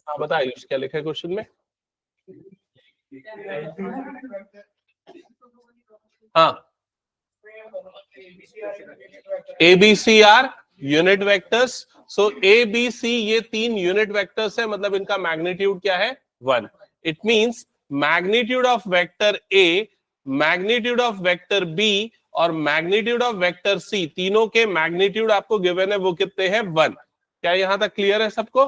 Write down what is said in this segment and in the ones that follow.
हाँ बता आयुष, क्या लिखा है क्वेश्चन में? हाँ, ABC are unit vectors. So ABC ये 3 यूनिट वेक्टर्स है, मतलब इनका मैग्नीट्यूड क्या है? 1। It means magnitude of vector A, magnitude of vector B और मैग्नीट्यूड ऑफ वेक्टर C, तीनों के मैग्नीट्यूड आपको गिवन है, वो कितने हैं? 1। क्या यहां तक क्लियर है सबको?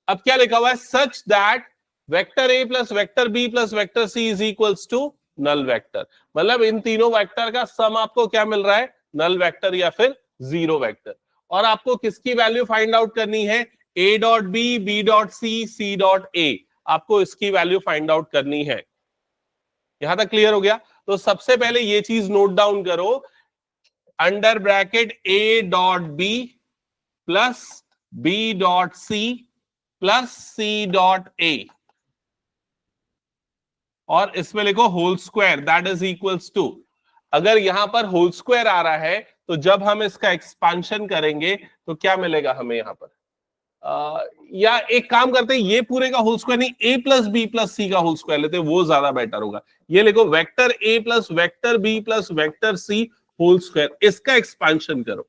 अब क्या लिखा हुआ है? Such that vector A plus vector B plus vector C is equals to null vector. मतलब इन तीनों वेक्टर का सम आपको क्या मिल रहा है? नल वेक्टर या फिर जीरो वेक्टर। और आपको किसकी वैल्यू फाइंड आउट करनी है? A dot B, B dot C, C dot A। आपको इसकी वैल्यू फाइंड आउट करनी है। यहां तक क्लियर हो गया? तो सबसे पहले ये चीज नोट डाउन करो, under bracket A dot B plus B dot C plus C dot A, और इसमें लिखो whole square that is equals to. अगर यहां पर होल स्क्वायर आ रहा है तो जब हम इसका एक्सपांशन करेंगे तो क्या मिलेगा हमें यहां पर? या एक काम करते हैं, ये पूरे का होल स्क्वायर नहीं, A plus B plus C का होल स्क्वायर लेते हैं, वो ज्यादा बेटर होगा। ये लिखो vector A plus vector B plus vector C whole square, इसका एक्सपांशन करो।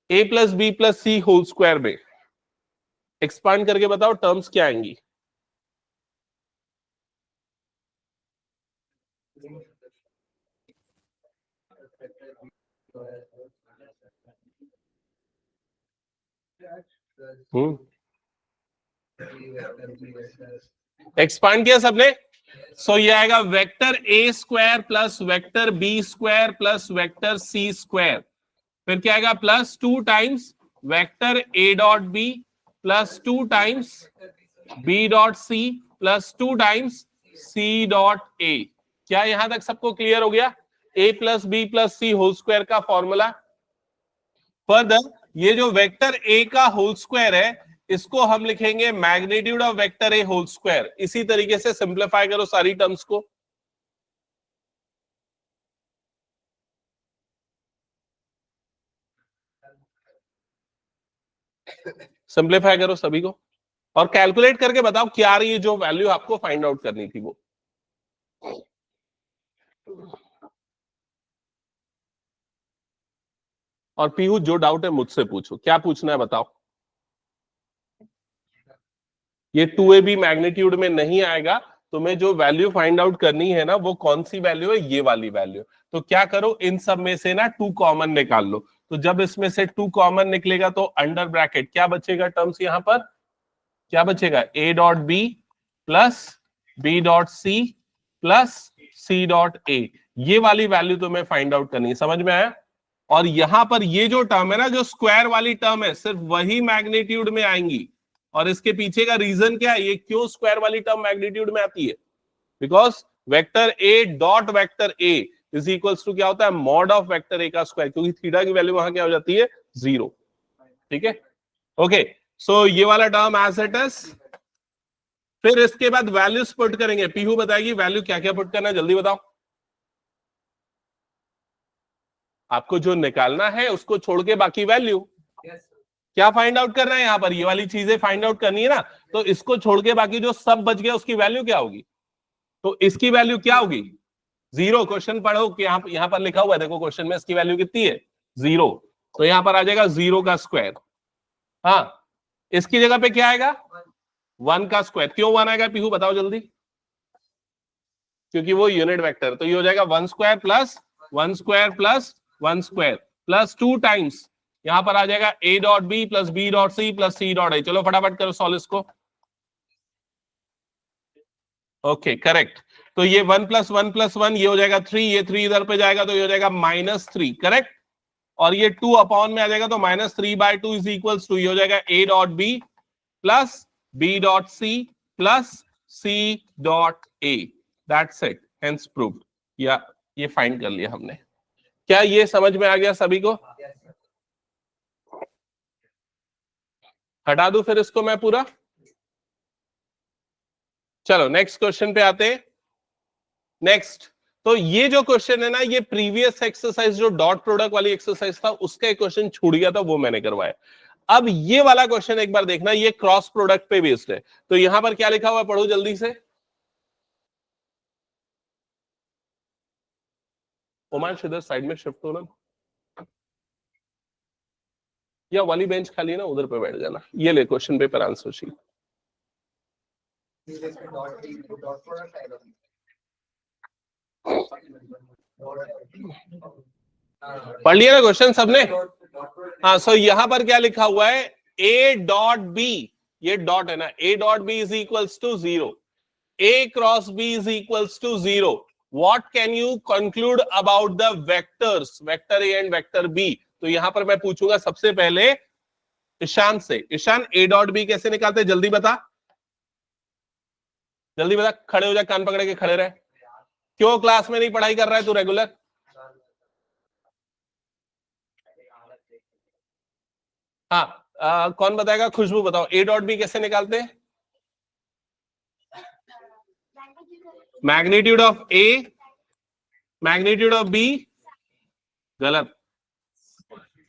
A plus B plus C whole square में एक्सपांड करके बताओ टर्म्स क्या आएंगी? एक्सपांड किया सबने? सो ये आएगा vector A square plus vector B square plus vector C square, फिर क्या आएगा? Plus 2 times vector A dot B plus 2 times B dot C plus 2 times C dot A। क्या यहां तक सबको क्लियर हो गया? A plus B plus C whole square का फॉर्मूला। फर्दर ये जो वेक्टर A का होल स्क्वायर है, इसको हम लिखेंगे magnitude of vector A whole square. इसी तरीके से सिंप्लीफाई करो सारी टर्म्स को। सिंप्लीफाई करो सभी को और कैलकुलेट करके बताओ क्या आ रही है जो वैल्यू आपको फाइंड आउट करनी थी वो। और पीहू जो डाउट है मुझसे पूछो, क्या पूछना है बताओ। ये 2AB मैग्नीट्यूड में नहीं आएगा, तुम्हें जो वैल्यू फाइंड आउट करनी है ना, वो कौन सी वैल्यू है? ये वाली वैल्यू। तो क्या करो, इन सब में से ना 2 कॉमन निकाल लो। तो जब इसमें से 2 कॉमन निकलेगा तो अंडर ब्रैकेट क्या बचेगा टर्म्स? यहां पर क्या बचेगा? A dot B plus B dot C plus C dot A। ये वाली वैल्यू तुम्हें फाइंड आउट करनी है, समझ में आया? और यहां पर ये जो टर्म है ना, जो स्क्वायर वाली टर्म है, सिर्फ वही मैग्नीट्यूड में आएंगी। और इसके पीछे का रीजन क्या है? ये क्यों स्क्वायर वाली टर्म मैग्नीट्यूड में आती है? Because vector A dot vector A is equals to क्या होता है? मॉड ऑफ वेक्टर A का स्क्वायर, क्योंकि थीटा की वैल्यू वहां क्या हो जाती है? 0। ठीक है, ओके। सो ये वाला टर्म एज इट इज। फिर इसके बाद वैल्यूज पुट करेंगे। पीहू बताएगी वैल्यू क्या क्या पुट करना है, जल्दी बताओ। आपको जो निकालना है उसको छोड़ के बाकी वैल्यू। क्या फाइंड आउट करना है? यहां पर ये वाली चीजें फाइंड आउट करनी है ना, तो इसको छोड़ के बाकी जो सब बच गया उसकी वैल्यू क्या होगी? तो इसकी वैल्यू क्या होगी? 0। क्वेश्चन पढ़ो कि यहां पर लिखा हुआ है, देखो क्वेश्चन में इसकी वैल्यू कितनी है? 0। तो यहां पर आ जाएगा 0 का स्क्वायर। हाँ, इसकी जगह पे क्या आएगा? 1 का स्क्वायर। क्यों 1 आएगा पीहू बताओ जल्दी? क्योंकि वो यूनिट वेक्टर। तो ये हो जाएगा 1 square plus 1 square plus 1 square plus 2 times, यहां पर आ जाएगा A dot B plus B dot C plus C dot A। चलो फटाफट करो सॉल्व इसको। Okay correct. तो ये 1 प्लस 1 प्लस 1 ये हो जाएगा 3, ये 3 इधर पे जाएगा तो ये हो जाएगा -3, करेक्ट। और ये 2 अपॉन में आ जाएगा तो -3/2 इज इक्वल्स टू, ये हो जाएगा A dot B plus B dot C plus C dot A। That's it, hence proved. या ये फाइंड कर लिया हमने। क्या ये समझ में आ गया सभी को? हटा दूं फिर इसको मैं पूरा? चलो नेक्स्ट क्वेश्चन पे आते हैं। नेक्स्ट, तो ये जो क्वेश्चन है ना, ये प्रीवियस एक्सरसाइज जो डॉट प्रोडक्ट वाली एक्सरसाइज था उसका एक क्वेश्चन छूट गया था, वो मैंने करवाया। अब ये वाला क्वेश्चन एक बार देखना, ये क्रॉस प्रोडक्ट पे बेस्ड है। तो यहां पर क्या लिखा हुआ है, पढ़ो जल्दी से। उमांश इधर साइड में शिफ्ट होना, या वाली बेंच खाली है ना, उधर पे बैठ जाना। ये ले क्वेश्चन पेपर आंसर शीट। पढ़ लिया ना क्वेश्चन सबने? हाँ, सो यहां पर क्या लिखा हुआ है, ए डॉट बी, ये डॉट है ना, A dot B is equals to 0, A cross B is equals to 0। What can you conclude about the vectors, vector A and vector B? तो यहां पर मैं पूछूंगा सबसे पहले ईशान से। ईशान, ए डॉट बी कैसे निकालते, जल्दी बता, जल्दी बता। खड़े हो जा, कान पकड़े के खड़े रहे। क्यों क्लास में नहीं पढ़ाई कर रहा है तू रेगुलर? हाँ, कौन बताएगा? खुशबू बताओ, ए डॉट बी कैसे निकालते हैं? Magnitude of A, magnitude of B, गलत,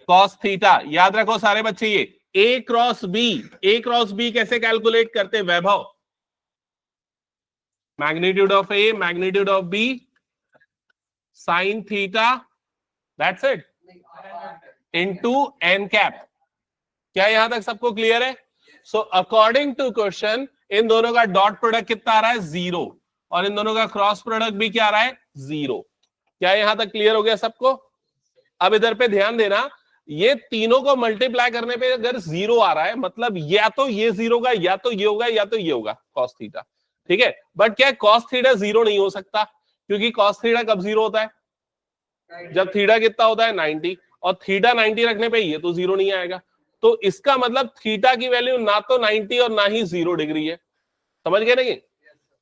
कॉस थीटा। याद रखो सारे बच्चे, ये A cross B, A cross B कैसे कैलकुलेट करते Vaibhav? Magnitude of A, magnitude of B, sine theta, that's it, into N cap. क्या यहां तक सबको क्लियर है? सो अकॉर्डिंग टू क्वेश्चन, इन दोनों का डॉट प्रोडक्ट कितना आ रहा है, 0, और इन दोनों का क्रॉस प्रोडक्ट भी क्या आ रहा है, 0। क्या यहां तक क्लियर हो गया सबको? अब इधर पे ध्यान देना, ये तीनों को मल्टीप्लाई करने पे अगर 0 आ रहा है, मतलब या तो ये 0 होगा, या तो ये होगा, या तो ये होगा, कॉस थीटा। ठीक है, बट क्या कॉस थीटा 0 नहीं हो सकता? क्योंकि कॉस थीटा कब 0 होता है, जब थीटा कितना होता है, 90, और थीटा 90 रखने पे ये तो 0 नहीं आएगा। तो इसका मतलब थीटा की वैल्यू ना तो 90 और ना ही 0 डिग्री है। समझ गए नहीं?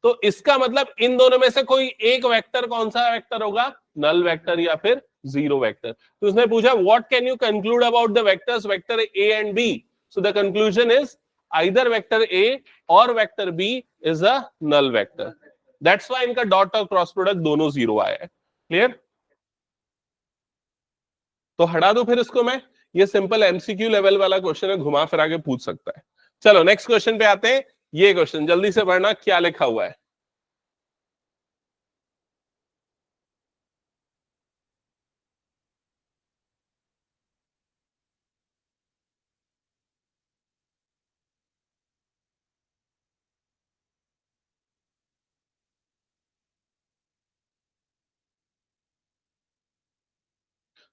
तो इसका मतलब इन दोनों में से कोई एक वेक्टर कौन सा वेक्टर होगा, नल वेक्टर या फिर जीरो वेक्टर। तो उसने पूछा what can you conclude about the vectors vector A and B? So the conclusion is either vector A और vector B is a null vector. That's why इनका dot और cross product दोनों 0 आया है। Clear? तो हटा दो फिर इसको मैं, ये सिंपल एमसीक्यू लेवल वाला क्वेश्चन है, घुमा फिरा के पूछ सकता है। चलो नेक्स्ट क्वेश्चन पे आते हैं। ये क्वेश्चन जल्दी से पढ़ना, क्या लिखा हुआ है।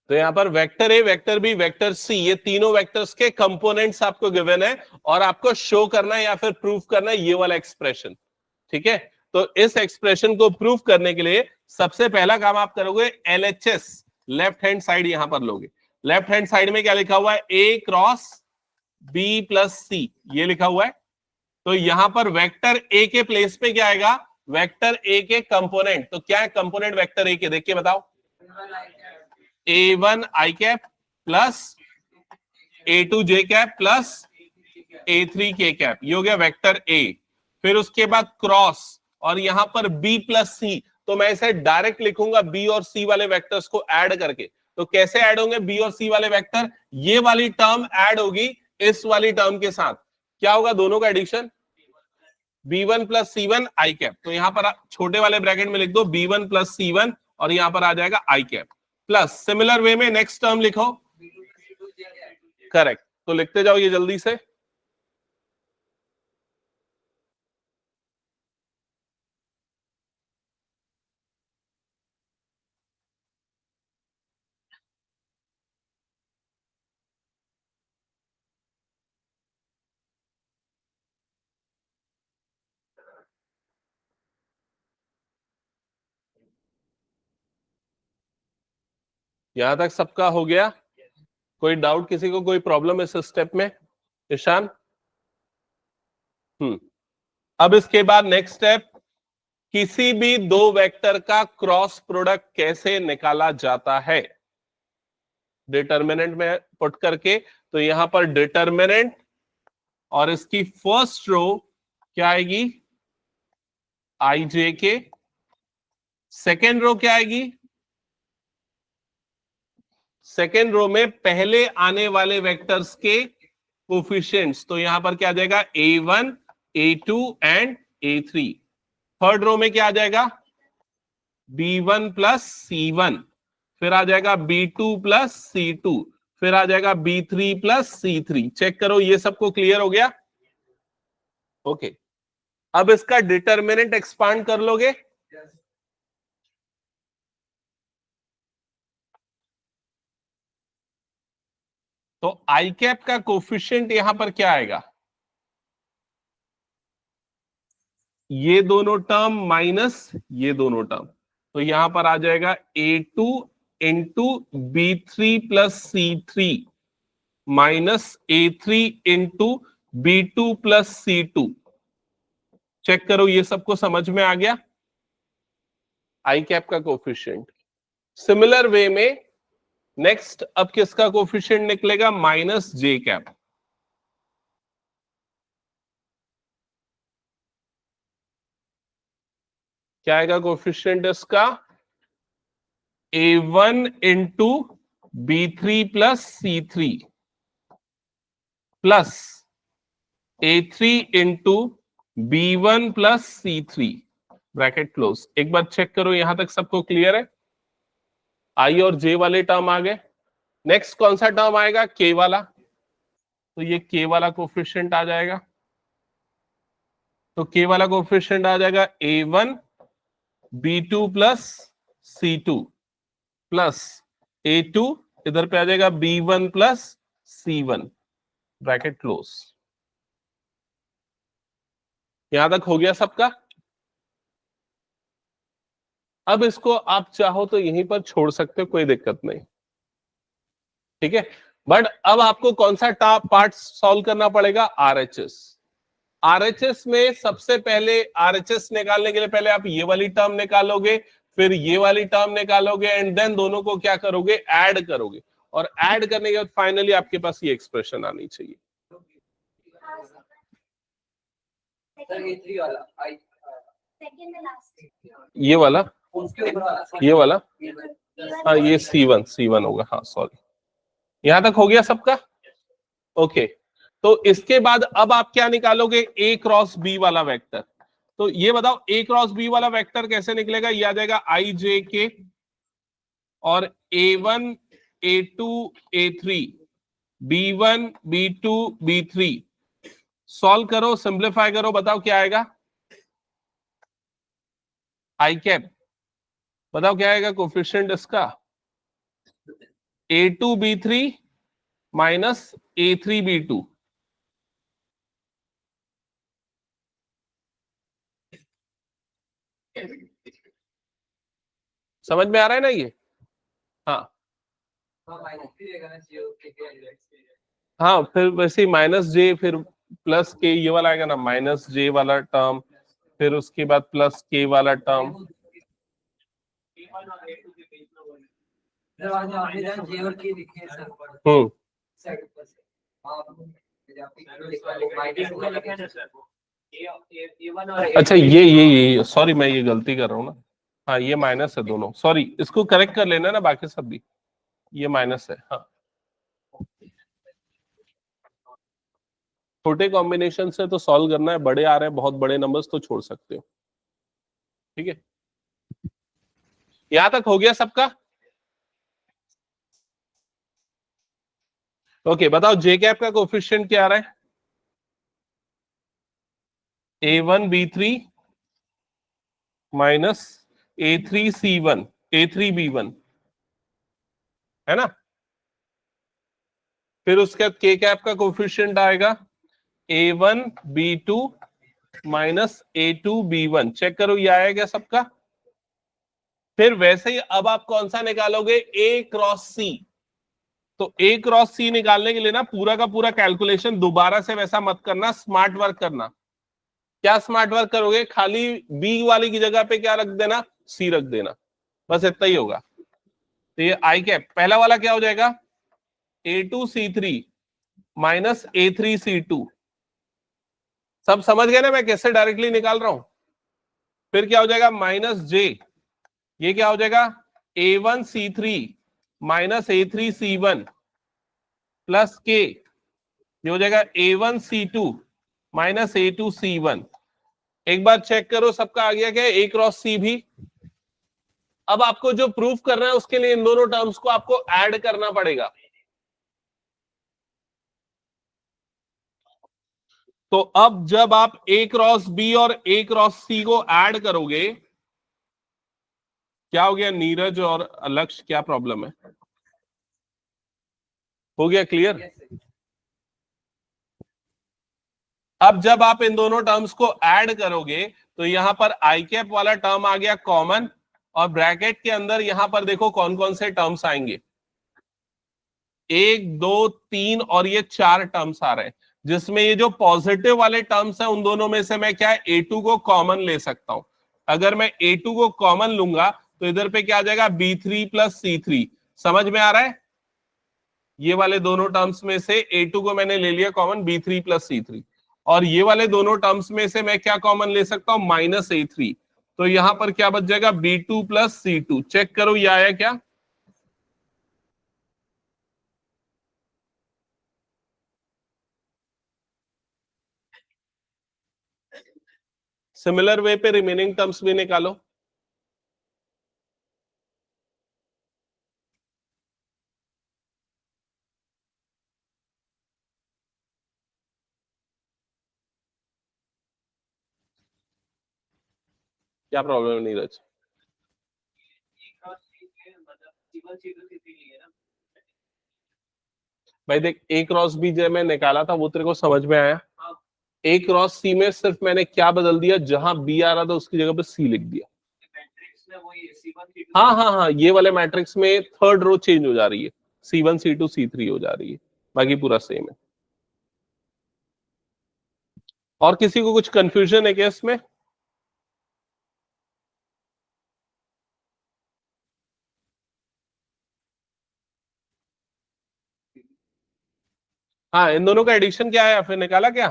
तो यहां पर vector A, vector B, vector C, ये तीनों वेक्टर्स के कंपोनेंट्स आपको गिवन है, और आपको शो करना है या फिर प्रूफ करना है ये वाला एक्सप्रेशन। ठीक है, तो इस एक्सप्रेशन को प्रूफ करने के लिए सबसे पहला काम आप करोगे, एलएचएस लेफ्ट हैंड साइड यहां पर लोगे। लेफ्ट हैंड साइड में क्या लिखा हुआ है, ए क्रॉस बी प्लस सी, ये लिखा हुआ है। तो यहां पर वेक्टर ए के प्लेस पे क्या आएगा, वेक्टर ए के कंपोनेंट। तो क्या है कंपोनेंट वेक्टर ए के, देख के बताओ। A1 आई कैप प्लस A2 जे कैप प्लस A3 के कैप, ये हो गया वेक्टर ए। फिर उसके बाद क्रॉस, और यहां पर B प्लस सी, तो मैं इसे डायरेक्ट लिखूंगा B और C वाले वेक्टर्स को ऐड करके। तो कैसे ऐड होंगे B और C वाले वेक्टर, ये वाली टर्म ऐड होगी इस वाली टर्म के साथ। क्या होगा, दोनों का एडिशन, B1 प्लस C1 आई कैप। तो यहां पर छोटे वाले ब्रैकेट में लिख दो B1 प्लस C1, और यहां पर आ जाएगा आई कैप प्लस, सिमिलर वे में नेक्स्ट टर्म लिखो, करेक्ट। तो लिखते जाओ ये जल्दी से। यहां तक सबका हो गया? कोई डाउट किसी को, कोई प्रॉब्लम इस स्टेप में? ईशान? अब इसके बाद नेक्स्ट स्टेप, किसी भी दो वेक्टर का क्रॉस प्रोडक्ट कैसे निकाला जाता है, डिटर्मिनेंट में पुट करके। तो यहां पर डिटर्मिनेंट, और इसकी फर्स्ट रो क्या आएगी, आई जे के। सेकेंड रो क्या आएगी, सेकेंड रो में पहले आने वाले वेक्टर्स के कोफिशिएंट्स, तो यहां पर क्या आ जाएगा A1, A2 and A3। Third row में क्या आ जाएगा B1 प्लस C1, फिर आ जाएगा B2 प्लस C2, फिर आ जाएगा B3 प्लस C3। चेक करो ये सबको क्लियर हो गया? ओके, अब इसका डिटर्मिनेंट एक्सपांड कर लोगे? तो आई कैप का कोफिशिएंट यहां पर क्या आएगा, ये दोनों टर्म माइनस ये दोनों टर्म, तो यहां पर आ जाएगा A2 into B3 plus C3 minus A3 into B2 plus C2। Check करो ये सबको समझ में आ गया? आई कैप का कोफिशिएंट। सिमिलर वे में नेक्स्ट अब किसका कोफिशिएंट निकलेगा, माइनस जे कैप। क्या आएगा कोफिशिएंट इसका, A1 into B3 plus C3 plus A3 into B1 plus C3 bracket close. एक बार चेक करो यहां तक सबको क्लियर है? आई और जे वाले टर्म आ गए। नेक्स्ट कौन सा टर्म आएगा, के वाला, तो ये के वाला कोफिशिएंट आ जाएगा। तो के वाला कोफिशिएंट आ जाएगा A1 B2 plus C2 plus A2, इधर पे आ जाएगा B1 plus C1 bracket close. यहां तक हो गया सबका? अब इसको आप चाहो तो यहीं पर छोड़ सकते हो, कोई दिक्कत नहीं, ठीक है। बट अब आपको कौन सा पार्ट सॉल्व करना पड़ेगा, आरएचएस। आरएचएस में सबसे पहले आरएचएस निकालने के लिए पहले आप ये वाली टर्म निकालोगे, फिर ये वाली टर्म निकालोगे, एंड देन दोनों को क्या करोगे, ऐड करोगे, और ऐड करने के बाद फाइनली आपके पास ये एक्सप्रेशन आनी चाहिए। ये वाला, ये वाला, हाँ ये C1 होगा, हाँ सॉरी। यहां तक हो गया सबका? ओके, तो इसके बाद अब आप क्या निकालोगे, A क्रॉस B वाला वेक्टर। तो ये बताओ A क्रॉस B वाला वेक्टर कैसे निकलेगा, ये आ जाएगा IJK और A1 A2 A3 B1 B2 B3। Solve करो, सिंप्लीफाई करो, बताओ क्या आएगा, आई कैप। बताओ क्या आएगा कोफिशिएंट इसका, A2 B3 minus A3 B2। समझ में आ रहा है ना ये? हाँ हाँ, फिर वैसे ही माइनस जे, फिर प्लस के, ये वाला आएगा ना, माइनस जे वाला टर्म, फिर उसके बाद प्लस के वाला टर्म। अच्छा ये सॉरी, मैं ये गलती कर रहा हूँ ना, हाँ ये माइनस है दोनों, सॉरी, इसको करेक्ट कर लेना ना, बाकी सब भी ये माइनस है। हाँ, छोटे कॉम्बिनेशन से तो सॉल्व करना है, बड़े आ रहे हैं बहुत बड़े नंबर्स तो छोड़ सकते हो, ठीक है। यहां तक हो गया सबका? ओके, बताओ जे कैप का कोफिशिएंट क्या आ रहा है, A1 B3 minus A3 C1 A3 B1, है ना। फिर उसके बाद के कैप का कोफिशिएंट आएगा A1 B2 minus A2 B1। Check करो ये आया क्या सबका? फिर वैसे ही अब आप कौन सा निकालोगे, A क्रॉस C। तो A क्रॉस C निकालने के लिए ना पूरा का पूरा कैलकुलेशन दोबारा से वैसा मत करना, स्मार्ट वर्क करना। क्या स्मार्ट वर्क करोगे, खाली B वाली की जगह पे क्या रख देना, C रख देना, बस इतना ही होगा। तो ये आई कैप पहला वाला क्या हो जाएगा, A2 C3 minus A3 C2। सब समझ गए ना मैं कैसे डायरेक्टली निकाल रहा हूं? फिर क्या हो जाएगा, माइनस जे, ये क्या हो जाएगा, A1 C3 minus A3 C1 plus के ये हो जाएगा A1C2 माइनस A2C1। एक बार चेक करो सबका आ गया क्या, A क्रॉस C भी। अब आपको जो प्रूफ करना है उसके लिए इन दोनों टर्म्स को आपको ऐड करना पड़ेगा। तो अब जब आप A क्रॉस B और A क्रॉस C को ऐड करोगे, क्या हो गया नीरज और लक्ष्य, क्या प्रॉब्लम है? हो गया क्लियर? अब जब आप इन दोनों टर्म्स को ऐड करोगे तो यहां पर आई कैप वाला टर्म आ गया कॉमन, और ब्रैकेट के अंदर यहां पर देखो कौन कौन से टर्म्स आएंगे, 1 2 3 और ये 4 टर्म्स आ रहे हैं, जिसमें ये जो पॉजिटिव वाले टर्म्स हैं उन दोनों में से मैं क्या है A2 को कॉमन ले सकता हूं। अगर मैं A2 को कॉमन लूंगा तो इधर पे क्या आ जाएगा B3 प्लस C3। समझ में आ रहा है? ये वाले दोनों टर्म्स में से A2 को मैंने ले लिया कॉमन, B3 प्लस C3, और ये वाले दोनों टर्म्स में से मैं क्या कॉमन ले सकता हूं, माइनस A3। तो यहां पर क्या बच जाएगा, B2 प्लस C2। चेक करो ये आया क्या? सिमिलर वे पे रिमेनिंग टर्म्स भी निकालो। क्या प्रॉब्लम है नीरज? भाई देख, A क्रॉस B जब मैं निकाला था वो तेरे को समझ में आया? A क्रॉस C में सिर्फ मैंने क्या बदल दिया, जहां B आ रहा था उसकी जगह पे C लिख दिया। हाँ हाँ हाँ, ये वाले मैट्रिक्स में थर्ड रो चेंज हो जा रही है, C1 C2 C3 हो जा रही है, बाकी पूरा सेम है। और किसी को कुछ कंफ्यूजन है क्या इसमें? हाँ, इन दोनों का एडिशन क्या है फिर निकाला क्या,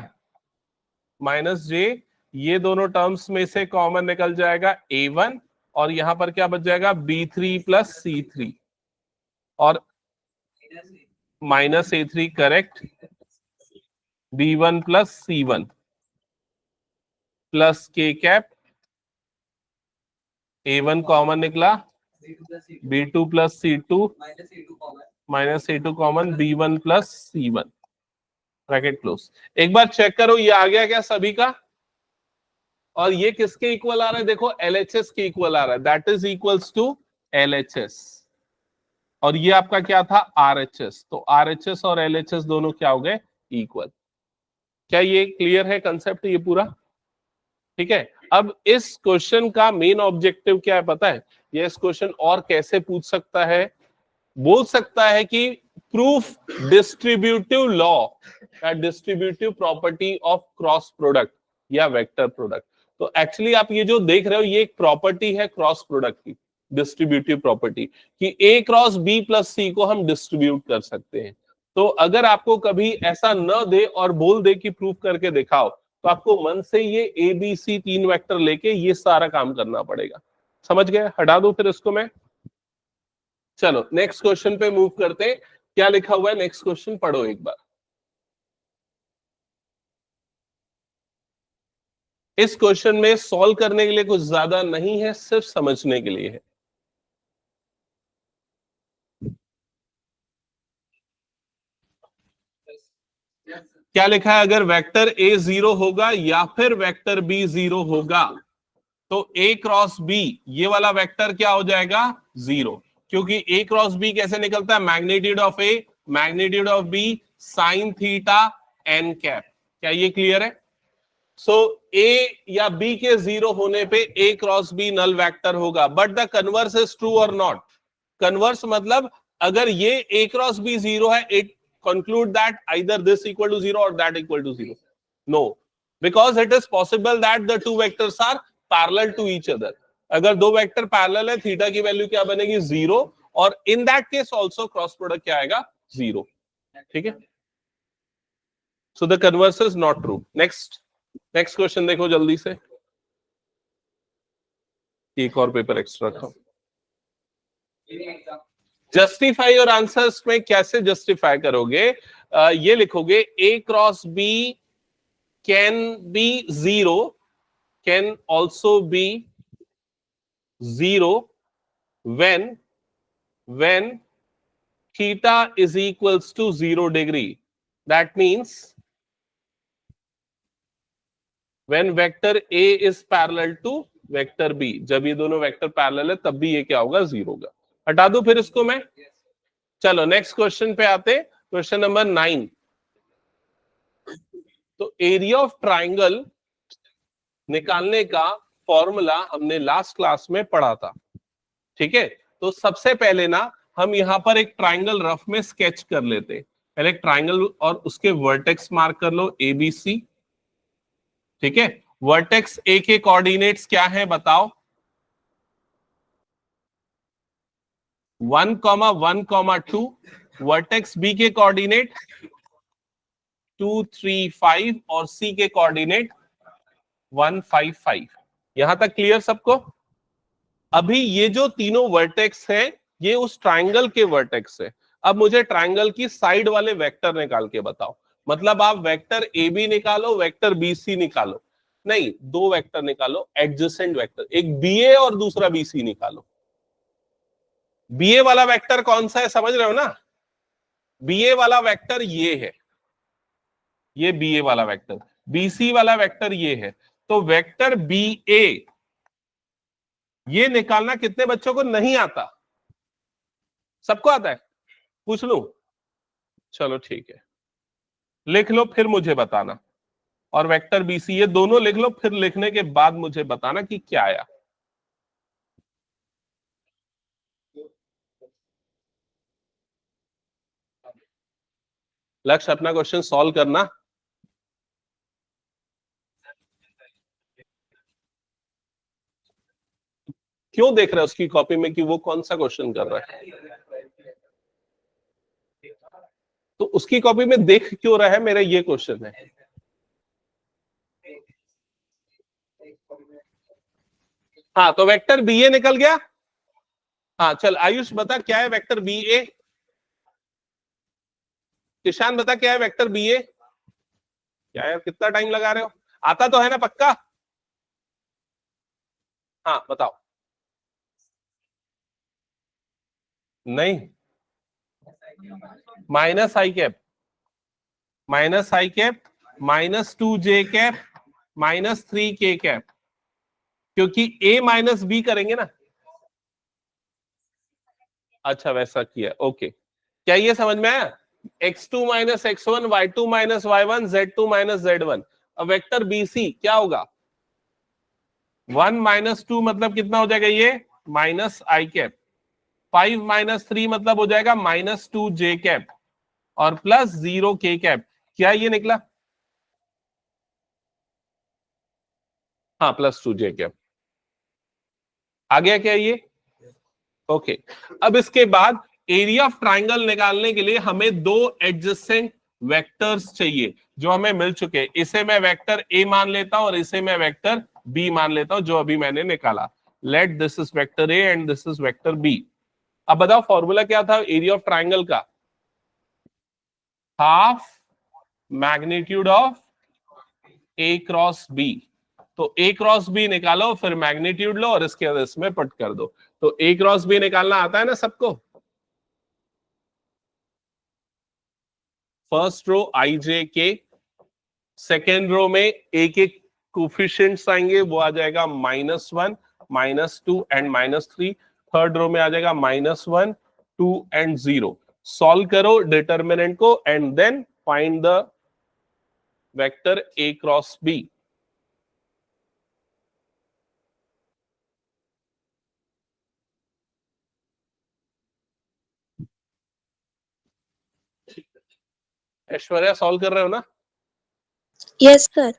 -j। ये दोनों टर्म्स में से कॉमन निकल जाएगा A1, और यहां पर क्या बच जाएगा B3 प्लस C3, और -A3 correct, B1 plus C1 plus K cap, A1 common निकला, B2 plus C2 minus A2 common, B1 plus C1 bracket close. एक बार चेक करो ये आ गया क्या सभी का? और ये किसके इक्वल आ रहा है, देखो LHS के इक्वल आ रहा है, that is equals to LHS। और ये आपका क्या था, RHS। तो RHS और LHS दोनों क्या हो गए, इक्वल। क्या ये क्लियर है कंसेप्ट ये पूरा? ठीक है। अब इस क्वेश्चन का मेन ऑब्जेक्टिव क्या है पता है? ये इस क्वेश्चन और कैसे पूछ सकता है, बोल सकता है कि प्रूफ डिस्ट्रीब्यूटिव लॉ या distributive property of cross product या वेक्टर प्रोडक्ट। तो एक्चुअली आप ये जो देख रहे हो ये एक प्रॉपर्टी है क्रॉस प्रोडक्ट की, डिस्ट्रीब्यूटिव प्रॉपर्टी, कि A cross B plus C को हम डिस्ट्रीब्यूट कर सकते हैं। तो अगर आपको कभी ऐसा न दे और बोल दे कि प्रूफ करके दिखाओ, तो आपको मन से ये ABC 3 वेक्टर लेके ये सारा काम करना पड़ेगा। समझ गए? हटा दो फिर इसको मैं। चलो नेक्स्ट क्वेश्चन पे मूव करते हैं। क्या लिखा हुआ है नेक्स्ट क्वेश्चन पढ़ो एक बार। इस क्वेश्चन में सॉल्व करने के लिए कुछ ज्यादा नहीं है, सिर्फ समझने के लिए है। क्या लिखा है, अगर वेक्टर A 0 होगा या फिर वेक्टर B 0 होगा तो A क्रॉस B ये वाला वेक्टर क्या हो जाएगा, 0। क्योंकि A क्रॉस B कैसे निकलता है, magnitude of A magnitude of B sine theta n cap. क्या ये क्लियर है? सो A या B के 0 होने पे A cross B null vector होगा, but the converse is true और नॉट। कन्वर्स मतलब अगर ये A क्रॉस B 0 है, it conclude that either this equal to 0 or that equal to 0. No, because it is possible that the two vectors are parallel to each other. अगर दो vector parallel है, theta की value क्या बनेगी, 0, और in that case also cross product क्या आएगा, 0। ठीक है, so the converse is not true. Next question देखो जल्दी से, एक और पेपर एक्स्ट्रा रखो। जस्टिफाई और आंसर्स में कैसे जस्टिफाई करोगे? ये लिखोगे A cross B can be zero, can also be zero when theta is equals to 0 degree. That means when vector A is parallel to vector B, जब ये दोनों वेक्टर पैरेलल है तब भी ये क्या होगा, 0 होगा। हटा दो फिर इसको मैं। चलो नेक्स्ट क्वेश्चन पे आते, क्वेश्चन नंबर 9। तो एरिया ऑफ ट्राइंगल निकालने का फॉर्मूला हमने लास्ट क्लास में पढ़ा था, ठीक है। तो सबसे पहले ना हम यहां पर एक ट्राइंगल रफ में स्केच कर लेते। पहले एक ट्राइंगल और उसके वर्टेक्स मार्क कर लो ए बी सी, ठीक है। वर्टेक्स ए के कोऑर्डिनेट्स क्या है बताओ? 1,1,2। वर्टेक्स बी के कोऑर्डिनेट 2, 3, 5 और सी के कोऑर्डिनेट 1, 5, 5। यहां तक क्लियर सबको? अभी ये जो तीनों वर्टेक्स हैं ये उस ट्राइंगल के वर्टेक्स है। अब मुझे ट्राइंगल की साइड वाले वेक्टर निकाल के बताओ। मतलब आप वेक्टर ए बी निकालो, वेक्टर बी सी निकालो, नहीं दो वेक्टर निकालो एडजेसेंट वेक्टर, एक बी ए और दूसरा बी सी निकालो। बी ए वाला वेक्टर कौन सा है समझ रहे हो ना? बी ए वाला वेक्टर ये है, ये बी ए वाला वेक्टर। बी सी वाला वेक्टर ये है। तो वेक्टर बी ए ये निकालना कितने बच्चों को नहीं आता? सबको आता है? पूछ लूं? चलो ठीक है, लिख लो फिर मुझे बताना। और वेक्टर बी सी ये दोनों लिख लो, फिर लिखने के बाद मुझे बताना कि क्या आया। लक्ष्य अपना क्वेश्चन सॉल्व करना। क्यों देख रहे हो उसकी कॉपी में कि वो कौन सा क्वेश्चन कर रहा है? तो उसकी कॉपी में देख क्यों रहा है? मेरा ये क्वेश्चन है। हाँ तो वेक्टर बी ए निकल गया। हाँ चल आयुष बता क्या है वेक्टर बी ए। किशान बता क्या है वेक्टर बी ए। क्या यार कितना टाइम लगा रहे हो? आता तो है ना पक्का? हाँ बताओ। नहीं, minus I cap, minus I cap, -2 j cap, -3 k cap, क्योंकि a माइनस बी करेंगे ना। अच्छा वैसा किया, ओके। क्या ये समझ में आया? x2 minus x1, y2 minus y1, z2 minus z1। अब वेक्टर bc क्या होगा? 1 - 2 मतलब कितना हो जाएगा ये? Minus I cap. 5 - 3 मतलब हो जाएगा -2 j कैप और प्लस 0 k कैप। क्या ये निकला? हाँ +2 j कैप। आ गया क्या ये? ओके। अब इसके बाद एरिया ऑफ ट्राइंगल निकालने के लिए हमें दो एडजेसेंट वेक्टर्स चाहिए जो हमें मिल चुके। इसे मैं वेक्टर ए मान लेता हूं और इसे मैं वेक्टर बी मान लेता हूं जो अभी मैंने निकाला। Let this is vector A and this is vector B. अब बताओ फॉर्मूला क्या था एरिया ऑफ ट्राइंगल का? Half magnitude of A cross B. तो ए क्रॉस बी निकालो, फिर मैग्नीट्यूड लो और इसके बाद इसमें पुट कर दो। तो ए क्रॉस बी निकालना आता है ना सबको? फर्स्ट रो आई जे के, सेकेंड रो में ए के कोफिशिएंट्स आएंगे, वो आ जाएगा -1, -2 एंड -3। थर्ड रो में आ जाएगा -1, 2 एंड 0। सॉल्व करो डिटर्मिनेंट को and then find the vector A cross B. Aishwarya solve कर रहे हो ना? Yes sir.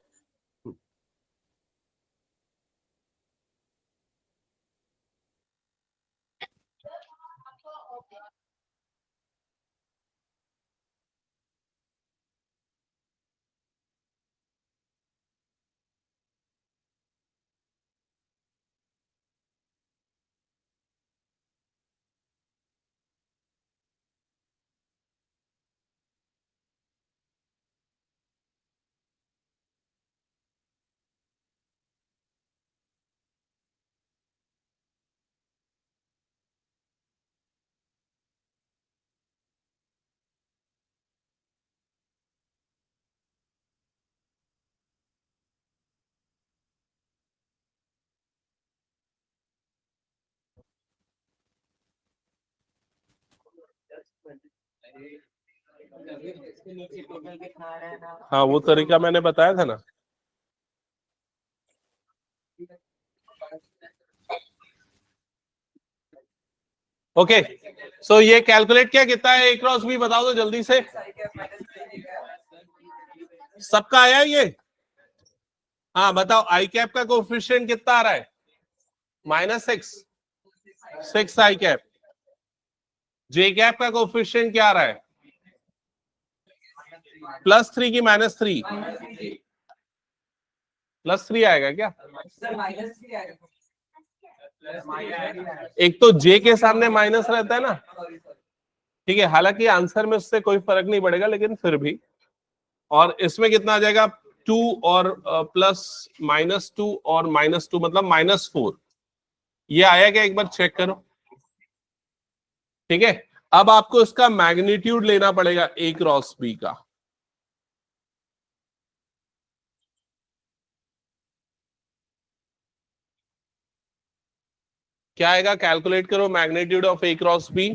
हाँ वो तरीका मैंने बताया था ना। ओके सो ये कैलकुलेट क्या कितना है ए क्रॉस बी बताओ तो जल्दी से। सबका आया ये? हाँ बताओ आई कैप का कोफिशिएंट कितना आ रहा है? -6 6 आई कैप। जे कैप का कोफिशिएंट क्या आ रहा है? +3 की -3? +3 आएगा क्या? एक तो जे के सामने माइनस रहता है ना, ठीक है, हालांकि आंसर में उससे कोई फर्क नहीं पड़ेगा लेकिन फिर भी। और इसमें कितना आ जाएगा? 2 और प्लस -2 और -2 मतलब -4। ये आया क्या एक बार चेक करो। ठीक है, अब आपको इसका मैग्नीट्यूड लेना पड़ेगा ए क्रॉस बी का। क्या आएगा? कैलकुलेट करो magnitude of A cross B.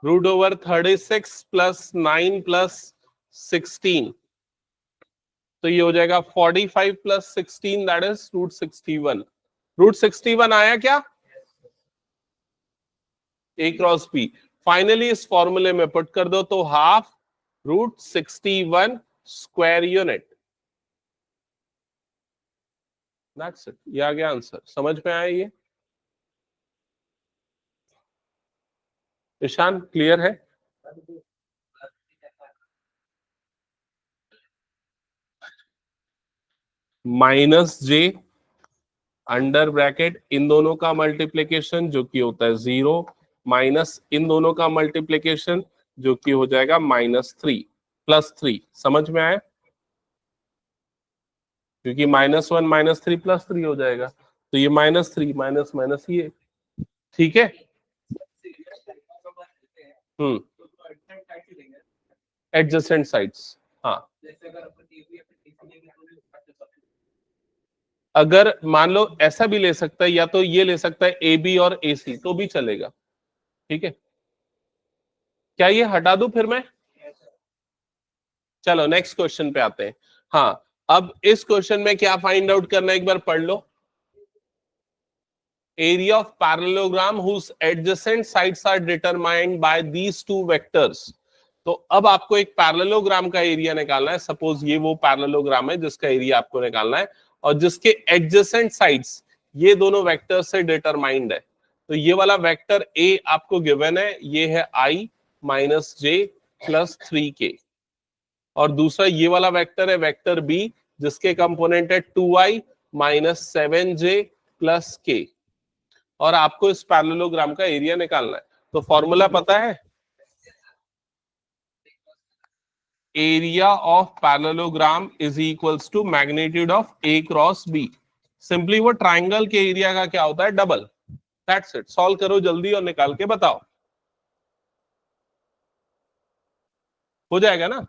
√36 + 9 + 16, तो ये हो जाएगा 45 + 16 दैट इज √61। √61 आया क्या ए क्रॉस बी? फाइनली इस फॉर्मूले में पुट कर दो तो half √61 square unit. That's it, ये आ गया आंसर। समझ में आया ये? ईशान क्लियर है? -j अंडर ब्रैकेट इन दोनों का मल्टीप्लीकेशन जो कि होता है 0, माइनस इन दोनों का मल्टीप्लीकेशन जो कि हो जाएगा -3 +3। समझ में आया? क्योंकि -1 -3 +3 हो जाएगा, तो ये -3 माइनस माइनस ये। ठीक है। हम्म, एडजेसेंट साइड्स। हाँ, अगर मान लो ऐसा भी ले सकता है, या तो ये ले सकता है ए बी और ए सी तो भी चलेगा। ठीक है, क्या ये हटा दूं फिर मैं? चलो नेक्स्ट क्वेश्चन पे आते हैं। हाँ, अब इस क्वेश्चन में क्या फाइंड आउट करना है एक बार पढ़ लो। Area of parallelogram whose adjacent sides are determined by these two vectors। तो अब आपको एक पैरेललोग्राम का एरिया निकालना है। सपोज ये वो पैरेललोग्राम है जिसका एरिया आपको निकालना है और जिसके एडजेसेंट साइड्स ये दोनों वेक्टर से डिटरमाइंड है। तो ये वाला वेक्टर ए आपको गिवन है, ये है i - j + 3k। और दूसरा ये वाला वेक्टर है वेक्टर बी जिसके कंपोनेंट है 2i - 7j + k। और आपको इस पैरेललोग्राम का एरिया निकालना है। तो फॉर्मूला पता है? Area of parallelogram is equals to magnitude of A cross B. Simply वो ट्राइंगल के एरिया का क्या होता है? डबल। That's it. सॉल्व करो जल्दी और निकाल के बताओ। हो जाएगा ना?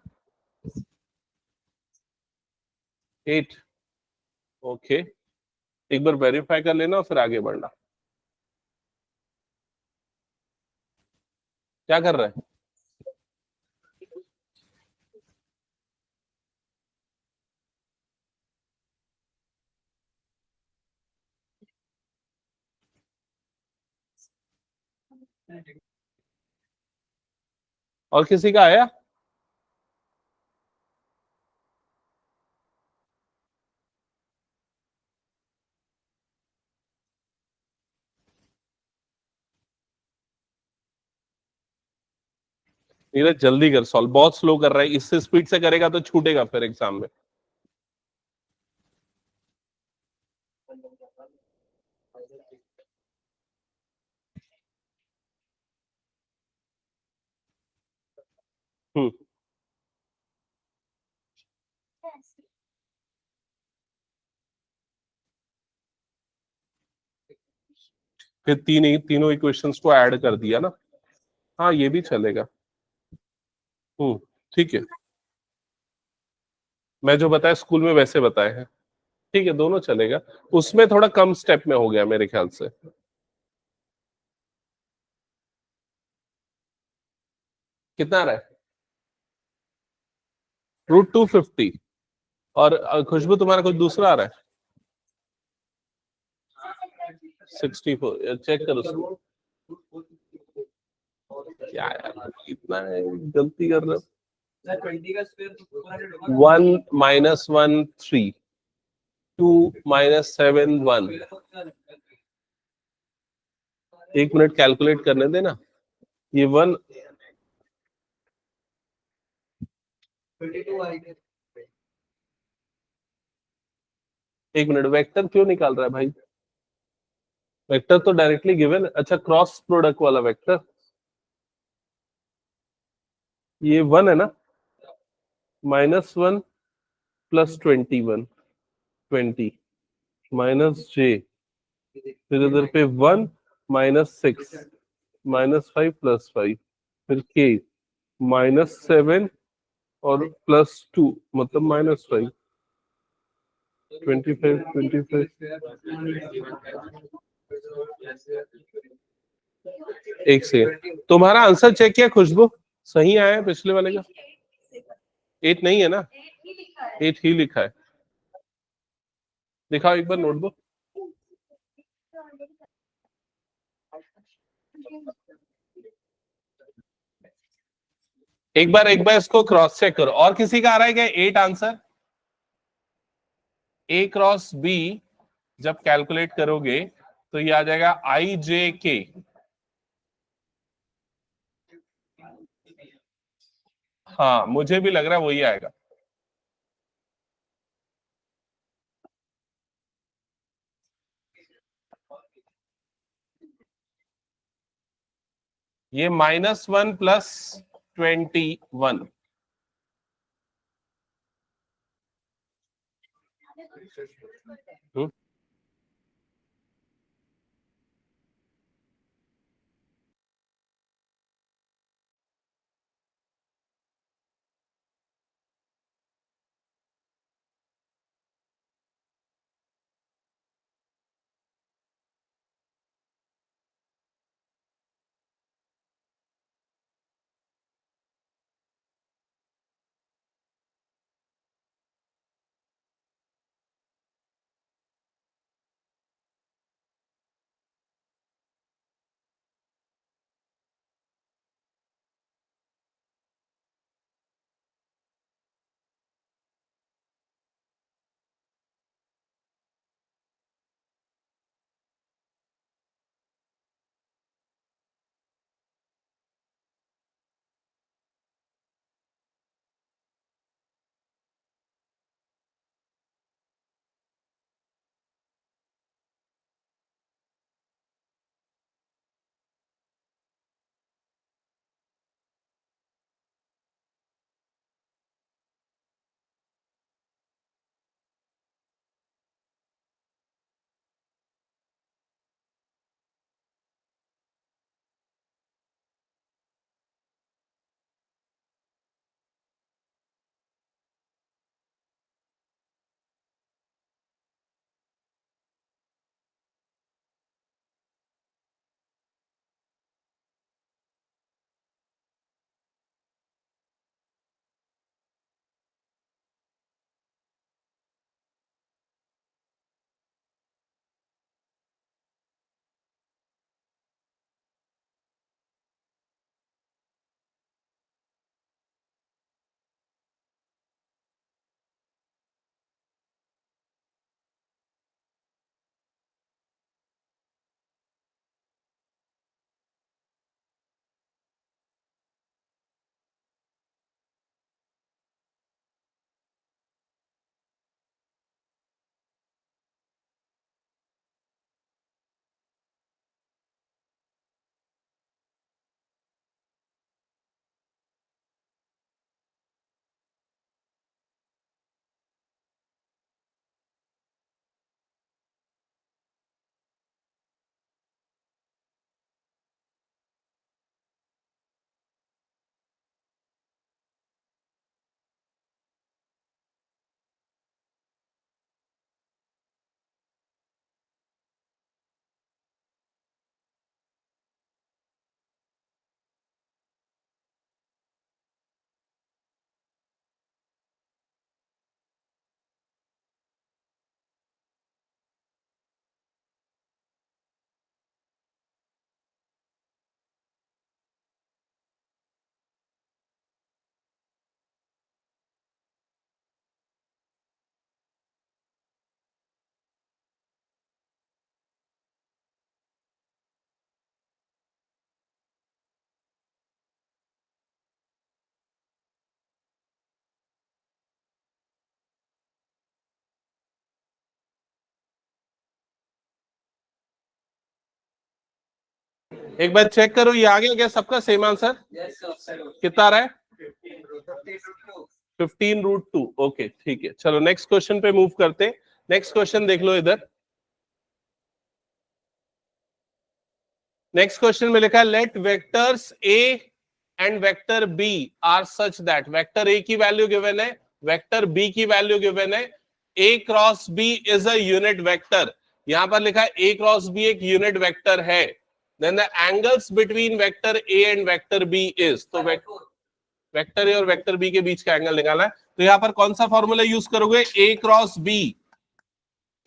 8। ओके, एक बार वेरीफाई कर लेना और फिर आगे बढ़ना। क्या कर रहा है? और किसी का आया? नीरज जल्दी कर सॉल्व, बहुत स्लो कर रहा है। इससे स्पीड से करेगा तो छूटेगा फिर एग्जाम में। हम्म, फिर तीनों इक्वेशंस को ऐड कर दिया ना। हाँ ये भी चलेगा। ठीक है, मैं जो बताया स्कूल में वैसे बताए हैं। ठीक है, दोनों चलेगा। उसमें थोड़ा कम स्टेप में हो गया मेरे ख्याल से। कितना आ रहा है? √250। और खुशबू तुम्हारा कुछ दूसरा आ रहा है? 64। चेक करो उसको। क्या यार, इतना गलती कर रहे हो। 1 - 1 3, 2 - 7 1। 1 मिनट कैलकुलेट करने देना। ये 1। एक मिनट, वेक्टर क्यों निकाल रहा है भाई? वेक्टर तो डायरेक्टली गिवन। अच्छा, क्रॉस प्रोडक्ट वाला वेक्टर, ये 1 है ना? -1 + 21, 20 -j, फिर इधर पे 1 -6 -5 +5, फिर k -7 और +2 मतलब -5, 25 25। एक से तुम्हारा आंसर चेक किया खुशबू? सही आया है पिछले वाले का? 8 नहीं है ना? 8 ही लिखा है। दिखाओ एक बार नोटबुक। एक बार इसको क्रॉस चेक करो। और किसी का आ रहा है क्या 8 आंसर? A × B जब कैलकुलेट करोगे तो ये आ जाएगा IJK। हाँ, मुझे भी लग रहा है वही आएगा। ये -1 + 21। एक बार चेक करो ये आ गया क्या सबका सेम आंसर? कितना आ रहा है? 15√2। ओके ठीक है, चलो नेक्स्ट क्वेश्चन पे मूव करते हैं। नेक्स्ट क्वेश्चन देख लो इधर। नेक्स्ट क्वेश्चन में लिखा है let vectors A and vector B are such that, vector A की वैल्यू गिवन है, वेक्टर बी की वैल्यू गिवन है, A cross B is a unit vector. यहां पर लिखा है ए क्रॉस बी एक यूनिट वेक्टर है, then the angles between vector A and vector B is, तो वेक्टर ए और वेक्टर बी के बीच का एंगल निकालना है। तो यहां पर कौन सा फॉर्मूला यूज करोगे? A cross B.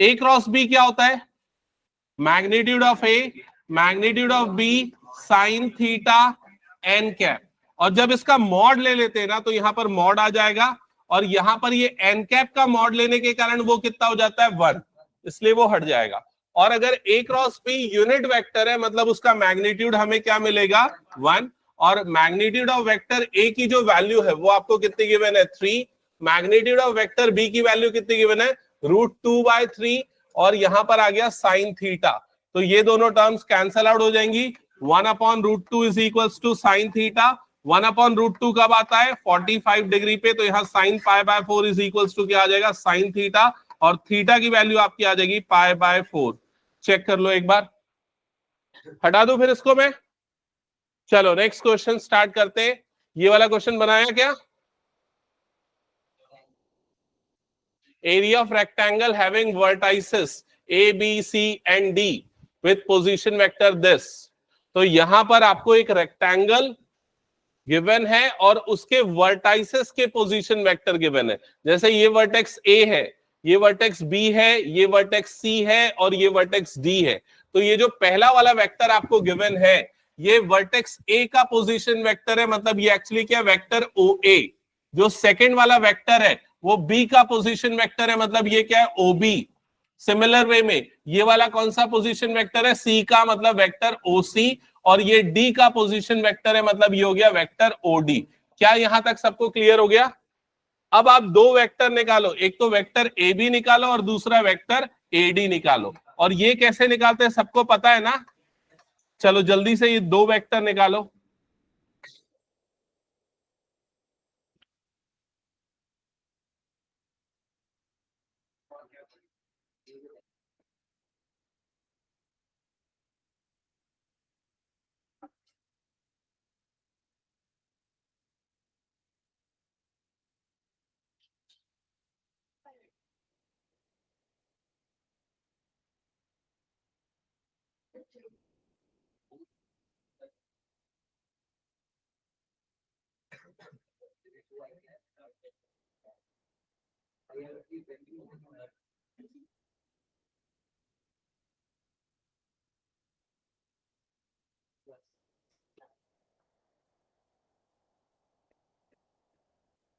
A cross B क्या होता है? Magnitude of A magnitude of B sine theta N cap, और जब इसका मॉड ले लेते हैं ना तो यहां पर मॉड आ जाएगा, और यहां पर ये एन कैप का मॉड लेने के कारण वो कितना हो जाता है? 1, इसलिए वो हट जाएगा। और अगर ए क्रॉस बी यूनिट वेक्टर है मतलब उसका मैग्नीट्यूड हमें क्या मिलेगा? 1। और मैग्नीट्यूड ऑफ वेक्टर ए की जो वैल्यू है वो आपको कितनी गिवन है? 3। मैग्नीट्यूड ऑफ वेक्टर बी की वैल्यू कितनी गिवन है? √2/3, और यहां पर आ गया साइन थीटा। तो ये दोनों टर्म्स कैंसल आउट हो जाएंगी। 1/√2 is equals to sine theta. 1/√2 कब आता है? 45 डिग्री पे, तो यहाँ साइन π/4 इज इक्वल्स टू क्या आ जाएगा? साइन थीटा, और थीटा की वैल्यू आपकी आ जाएगी π/4। चेक कर लो एक बार, हटा दो फिर इसको मैं। चलो नेक्स्ट क्वेश्चन स्टार्ट करते हैं। ये वाला क्वेश्चन बनाया क्या? area of rectangle having vertices A, B, C and D with position vector this। तो यहां पर आपको एक रेक्टेंगल गिवन है और उसके वर्टाइसेस के पोजीशन वेक्टर गिवन है। जैसे ये वर्टेक्स ए है, ये वर्टेक्स बी है, ये वर्टेक्स सी है और ये वर्टेक्स डी है। तो ये जो पहला वाला वेक्टर आपको गिवन है ये वर्टेक्स ए का पोजीशन वेक्टर है, मतलब ये एक्चुअली क्या वेक्टर ओ ए। जो सेकेंड वाला वेक्टर है वो बी का पोजीशन वेक्टर है, मतलब ये क्या है? O B. सिमिलर वे में ये वाला कौन सा पोजीशन वेक्टर है? सी का, मतलब वेक्टर ओ सी। और ये डी का पोजीशन वेक्टर है, मतलब ये हो गया वेक्टर ओ डी। क्या यहां तक सबको क्लियर हो गया? अब आप दो वेक्टर निकालो, एक तो वेक्टर ए बी निकालो और दूसरा वेक्टर ए डी निकालो। और ये कैसे निकालते हैं सबको पता है ना? चलो जल्दी से ये दो वेक्टर निकालो।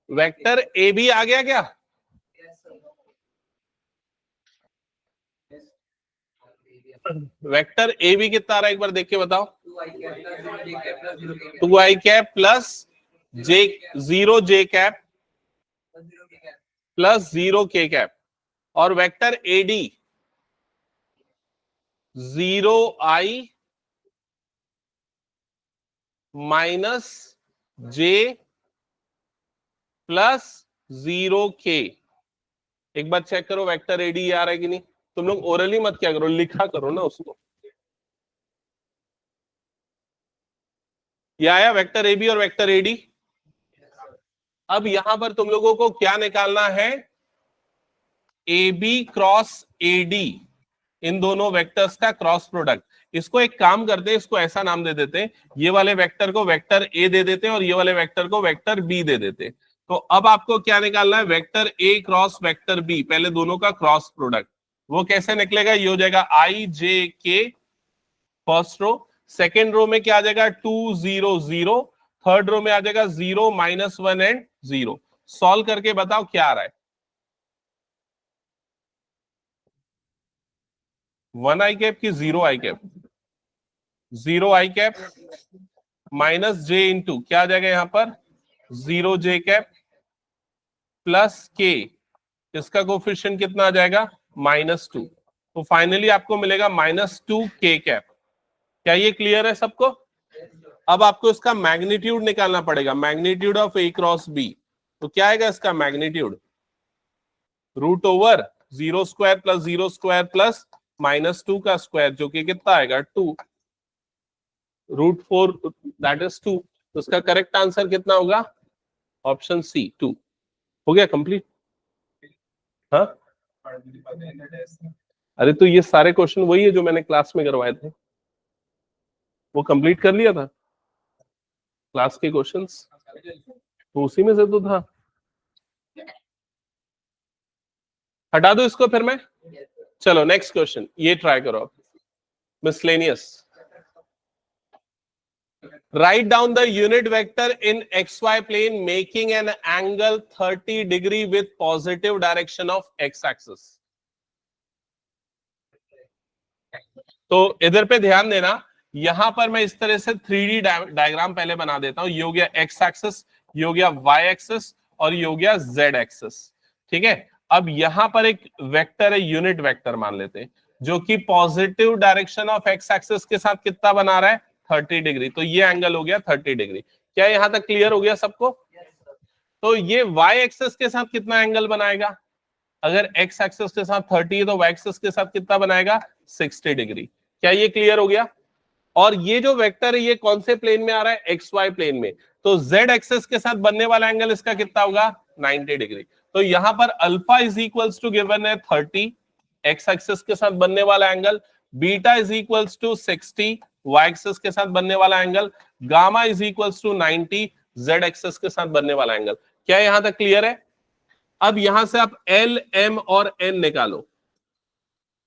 वेक्टर ए बी आ गया क्या? वेक्टर ए बी कितना आ रहा है एक बार देख के बताओ। 2i कैप प्लस जे 0 जे कैप प्लस 0 के कैप। और vector A D 0i minus J plus 0 के। एक बार चेक करो वेक्टर एडी आ रहा है कि नहीं। तुम लोग ओरली मत क्या करो, लिखा करो ना उसको। ये आया वेक्टर ए बी और वेक्टर एडी। अब यहां पर तुम लोगों को क्या निकालना है? A B cross A D, इन दोनों वेक्टर्स का क्रॉस प्रोडक्ट। इसको एक काम करते हैं, इसको ऐसा नाम दे देते हैं, ये वाले वेक्टर को वेक्टर ए दे देते हैं और ये वाले वेक्टर को वेक्टर बी दे देते हैं। तो अब आपको क्या निकालना है? Vector A cross vector B, पहले दोनों का क्रॉस प्रोडक्ट। वो कैसे निकलेगा? ये हो जाएगा आई जे के फर्स्ट रो, सेकेंड रो में क्या आ जाएगा? 2 0 0, थर्ड रो में आ जाएगा 0 -1 एंड 0। सॉल्व करके बताओ क्या आ रहा है? 1 आई कैप की 0 आई कैप? 0 आई कैप माइनस जे इंटू क्या आ जाएगा यहां पर? 0 जे कैप प्लस के, इसका कोफिशिएंट कितना आ जाएगा? -2। तो फाइनली आपको मिलेगा -2 के कैप। क्या ये क्लियर है सबको? अब आपको इसका मैग्नीट्यूड निकालना पड़ेगा, magnitude of A cross B. तो क्या आएगा इसका magnitude? Root over 0² plus 0² plus -2 का स्क्वायर, जो कि कितना आएगा 2 √4 दैट इज 2। तो इसका करेक्ट आंसर कितना होगा? Option C 2। हो गया कंप्लीट? हाँ, अरे तो ये सारे क्वेश्चन वही है जो मैंने क्लास में करवाए थे, वो कंप्लीट कर लिया था क्लास के क्वेश्चंस, तो उसी में से तो था। हटा दो इसको फिर मैं। चलो नेक्स्ट क्वेश्चन ये ट्राई करो आप। Miscellaneous, write down the unit vector in xy plane making an angle 30 degree with positive direction of x axis। तो इधर पे ध्यान देना, यहां पर मैं इस तरह से 3D डायग्राम पहले बना देता हूं। ये हो गया x एक्सिस, ये हो गया y एक्सिस और ये हो गया z एक्सिस। ठीक है, अब यहां पर एक वेक्टर है, यूनिट वेक्टर मान लेते हैं, जो कि positive direction of x axis के साथ कितना बना रहा है? 30 डिग्री। तो ये एंगल हो गया 30 डिग्री। क्या यहां तक क्लियर हो गया सबको? तो ये y एक्सिस के साथ कितना एंगल बनाएगा? अगर x एक्सिस के साथ 30 है तो y एक्सिस के साथ कितना बनाएगा? 60 डिग्री। क्या ये क्लियर हो गया? और ये जो वेक्टर है ये कौन से प्लेन में आ रहा है? एक्स वाई प्लेन में। तो z एक्सिस के साथ बनने वाला एंगल इसका कितना होगा? 90 डिग्री। तो यहां पर alpha is equals to given है 30 एक्स एक्सिस के साथ बनने वाला angle, beta is equals to 60 Y axis के साथ बनने वाला angle, gamma is equals to 90 z axis के साथ बनने वाला एंगल। क्या यहां तक क्लियर है? अब यहां से आप L, M और N निकालो।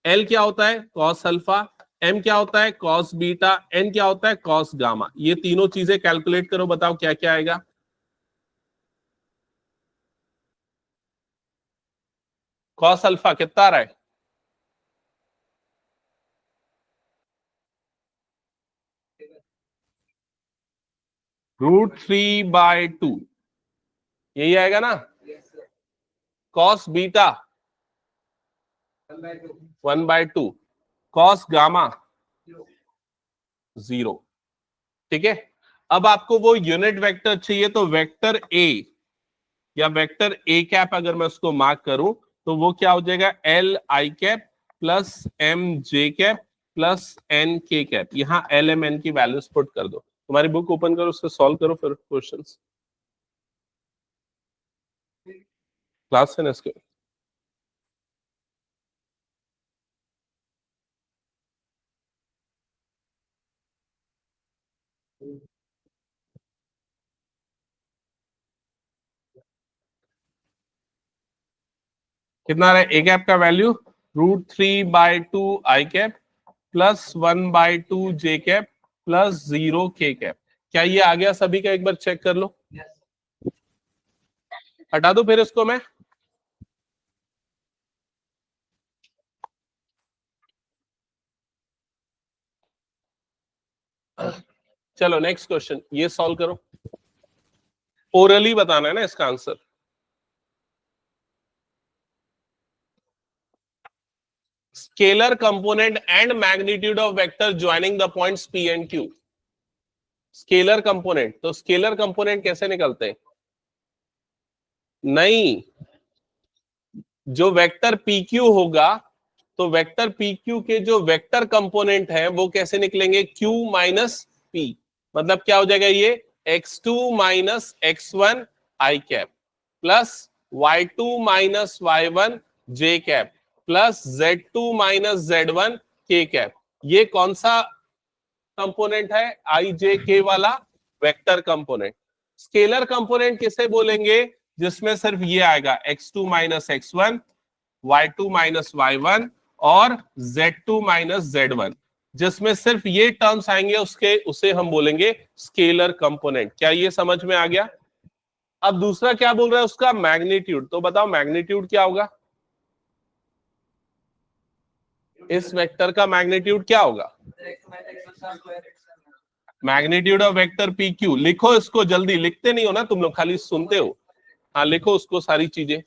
L क्या होता है? Cos alpha. M क्या होता है? Cos beta. N क्या होता है? Cos gamma. ये तीनों चीजें कैलकुलेट करो, बताओ क्या क्या आएगा। कॉस अल्फा कितना आ रहा है? √3/2 यही आएगा ना। Cos beta 1/2, cos gamma 0। ठीक है, अब आपको वो यूनिट वेक्टर चाहिए, तो वेक्टर ए या वेक्टर ए कैप अगर मैं उसको मार्क करूं तो वो क्या हो जाएगा? L I cap plus M J cap plus N K cap. यहां एल एम एन की वैल्यूज पुट कर दो। तुम्हारी बुक ओपन करो, उससे सॉल्व करो फिर क्वेश्चंस। क्लास है ना इसके। कितना रहा है ए कैप का वैल्यू? √3/2 आई कैप प्लस 1/2 जे कैप प्लस 0 के कैप। क्या ये आ गया सभी का? एक बार चेक कर लो। हटा दो फिर इसको मैं। चलो नेक्स्ट क्वेश्चन ये सॉल्व करो। ओरली बताना है ना इसका answer. Scalar component and magnitude of vector joining the points P and Q। Scalar component, तो स्केलर कंपोनेंट कैसे निकलते हैं? नहीं, जो वेक्टर PQ होगा, तो वेक्टर PQ के जो वेक्टर कंपोनेंट है वो कैसे निकलेंगे? Q minus P। मतलब क्या हो जाएगा ये? x2 minus x1 I cap plus y2 minus y1 J cap plus z2 minus z1 K cap. ये कौन सा कंपोनेंट है? आई जे के वाला वेक्टर कंपोनेंट। स्केलर कंपोनेंट किसे बोलेंगे? जिसमें सिर्फ ये आएगा x2 minus x1, y2 minus y1 और z2 माइनस z1, जिसमें सिर्फ ये टर्म्स आएंगे उसके, उसे हम बोलेंगे स्केलर कंपोनेंट। क्या ये समझ में आ गया? अब दूसरा क्या बोल रहा है उसका? मैग्नीट्यूड। तो बताओ मैग्नीट्यूड क्या होगा? इस वेक्टर का मैग्नीट्यूड क्या होगा? Magnitude of vector P Q. लिखो इसको जल्दी, लिखते नहीं हो ना तुम लोग, खाली सुनते हो। हाँ लिखो उसको सारी चीजें।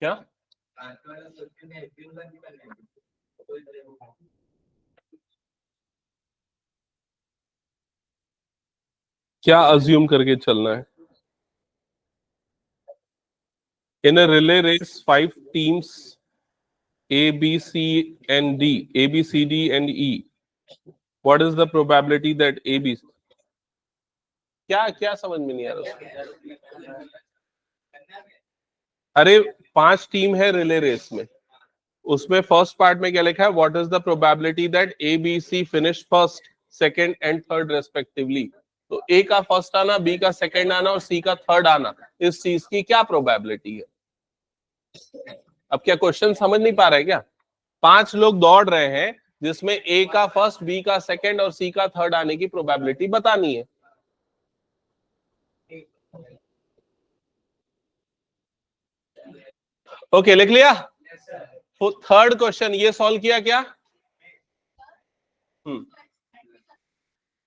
क्या क्या अज्यूम करके चलना है? In a relay race 5 teams A, B, C, and D, A, B, C, D, and E. What is the probability that A, B? क्या क्या समझ में नहीं आ रहा? अरे 5 टीम है रिले रेस में, उसमें फर्स्ट पार्ट में क्या लिखा है? What is the probability that A B C finish first, second and third respectively. तो ए का फर्स्ट आना, बी का सेकंड आना और सी का थर्ड आना, इस चीज की क्या प्रोबेबिलिटी है? अब क्या क्वेश्चन समझ नहीं पा रहे क्या? 5 लोग दौड़ रहे हैं जिसमें ए का फर्स्ट, बी का सेकंड और सी का थर्ड आने की प्रोबेबिलिटी बतानी है। ओके, लिख लिया? थर्ड क्वेश्चन ये सॉल्व किया क्या?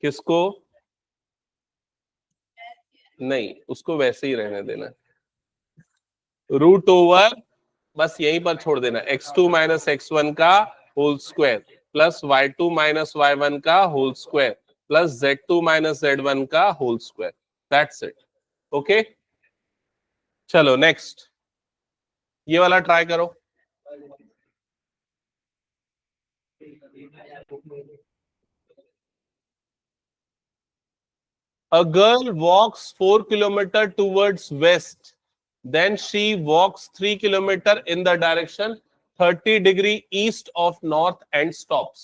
किसको? नहीं, उसको वैसे ही रहने देना, रूट ओवर बस यहीं पर छोड़ देना, x2 माइनस x1 का whole square plus y2 minus y1 का whole square plus z2 minus z1 का whole square, that's it. Okay, चलो नेक्स्ट, ये वाला ट्राई करो। A girl walks 4 kilometers towards west. Then she walks 3 kilometers in the direction 30 degree east of north and stops.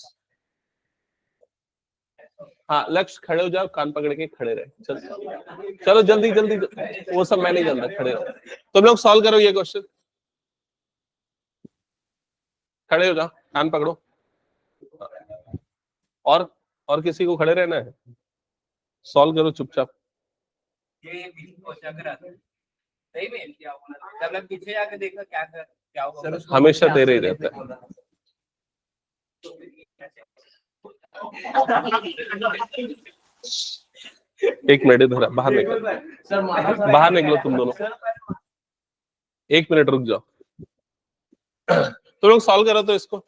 हाँ लक्ष्य, खड़े हो जाओ, कान पकड़ के खड़े रहे। चलो जल्दी जल्दी, वो सब मैं नहीं जानता, खड़े रहो। तुम लोग सॉल्व करो ये क्वेश्चन, खड़े हो जाओ, कान पकड़ो। और किसी को खड़े रहना है? सॉल्व करो चुपचाप। पीछे आके देखा क्या होगा, हमेशा तेरे ही रहता है। एक मिनट इधर, बाहर निकलो, बाहर निकलो तुम दोनों, 1 मिनट रुक जाओ। तुम लोग सॉल्व करो तो इसको।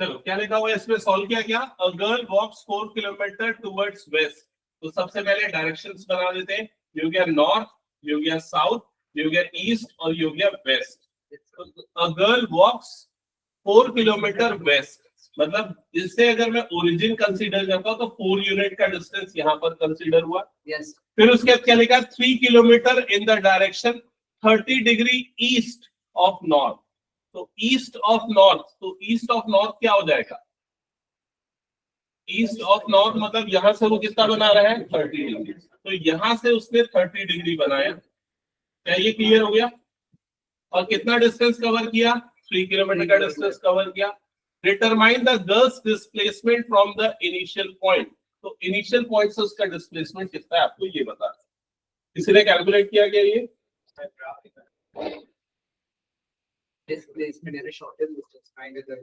चलो क्या लिखा हुआ है इसमें, सॉल्व किया क्या? A girl walks 4 kilometre towards west. तो सबसे पहले डायरेक्शंस बना देते हैं, ये हो गया नॉर्थ, ये हो गया साउथ, ये हो गया ईस्ट और ये हो गया west. A girl walks 4 kilometre west, मतलब इससे अगर मैं ओरिजिन कंसीडर करता हूं तो 4 यूनिट का डिस्टेंस यहां पर कंसीडर हुआ। यस। फिर उसके बाद क्या लिखा? 3 kilometre in the direction 30 degree east of north. तो ईस्ट ऑफ नॉर्थ, तो ईस्ट ऑफ नॉर्थ क्या हो जाएगा? ईस्ट ऑफ नॉर्थ मतलब यहां से वो कितना बना रहा है? 30 डिग्री। तो यहां से उसने 30 डिग्री बनाया। क्या ये क्लियर हो गया? और कितना डिस्टेंस कवर किया? 3 किलोमीटर का डिस्टेंस कवर किया। Determine the girl's displacement from the initial point. तो इनिशियल पॉइंट से उसका डिस्प्लेसमेंट कितना है आपको ये बता। किसी ने कैलकुलेट किया क्या ये? Displacement is the shortest distance triangle that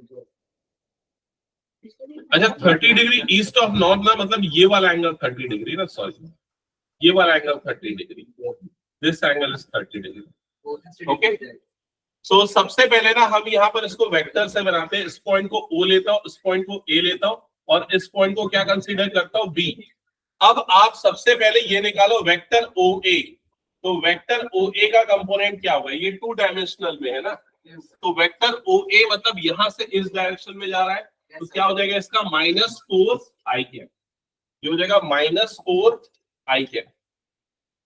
अच्छा 30 डिग्री ईस्ट ऑफ नॉर्थ ना, मतलब ये वाला एंगल 30 डिग्री ना, सॉरी ये वाला angle 30 degree, this angle is 30 degree. Okay, so सबसे पहले ना हम यहाँ पर इसको वेक्टर से बनाते हैं। इस पॉइंट को O लेता हूँ, इस पॉइंट को A लेता हूँ और इस पॉइंट को क्या कंसीडर करता हूँ B। अब आप सबसे पहले ये निकालो वेक्टर OA। तो वेक्टर OA का कंपोनेंट क्या होगा? ये 2 डायमेंशनल में है ना, तो वेक्टर OA मतलब यहां से इस डायरेक्शन में जा रहा है, तो क्या हो जाएगा इसका -4i कैप, ये हो जाएगा -4i कैप।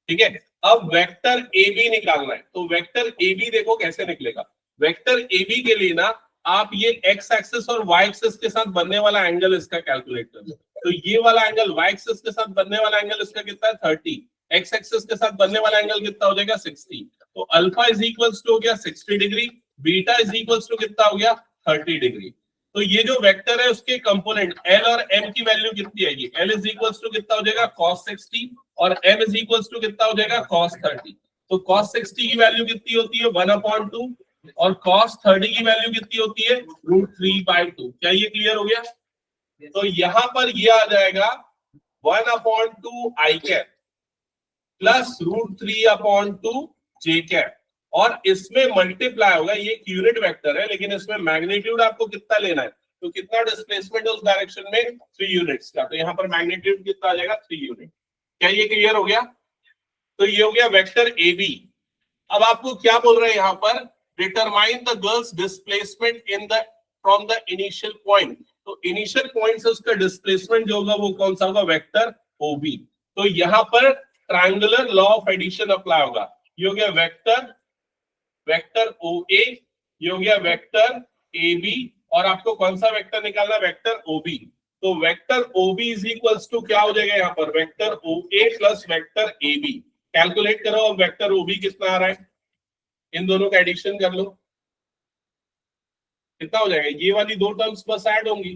ठीक है, अब वेक्टर AB निकालना है, तो वेक्टर AB देखो कैसे निकलेगा। वेक्टर AB के लिए ना आप ये x एक्सिस और y एक्सिस के साथ बनने वाला एंगल इसका कैलकुलेट कर लो। तो ये वाला एंगल y एक्सिस के साथ बनने वाला एंगल इसका कितना है? 30। x एक्सिस के साथ बनने वाला एंगल कितना हो जाएगा? 60। तो अल्फा इज इक्वल्स टू हो गया 60 degree, beta is equals to कितना हो गया? 30 डिग्री। तो ये जो वेक्टर है उसके कंपोनेंट L और M की वैल्यू कितनी आएगी? L इज इक्वल्स टू कितना हो जाएगा? cos 60 और M इज इक्वल्स टू कितना हो जाएगा? cos 30। तो cos 60 की वैल्यू कितनी होती है? 1/2 और cos 30 की वैल्यू कितनी होती है? √3/2। क्या ये क्लियर हो गया? तो यहां पर ये आ जाएगा 1/2 i cap plus √3/2 j cap, और इसमें मल्टीप्लाई होगा। ये यूनिट वेक्टर है लेकिन इसमें मैग्नीट्यूड आपको कितना लेना है? तो कितना डिस्प्लेसमेंट है उस डायरेक्शन में? 3 यूनिट्स का, तो यहाँ पर मैग्नीट्यूड कितना आ जाएगा? 3 यूनिट। क्या ये क्लियर हो गया? तो ये हो गया वेक्टर AB। अब आपको क्या बोल रहे हैं यहाँ पर? Determine the girl's displacement in the from the initial point. तो इनिशियल पॉइंट से उसका डिस्प्लेसमेंट जो होगा वो कौन सा होगा? Vector OB। तो यहाँ पर triangular law of addition apply होगा। ये हो गया वेक्टर OA, ये हो गया वेक्टर AB, और आपको कौन सा वेक्टर निकालना? Vector OB। तो vector OB is equals to क्या हो जाएगा यहाँ पर? Vector OA plus vector AB। Calculate करो अब वेक्टर OB कितना आ रहा है, इन दोनों का एडिशन कर लो, कितना हो जाएगा? ये वाली 2 टर्म्स बस ऐड होंगी,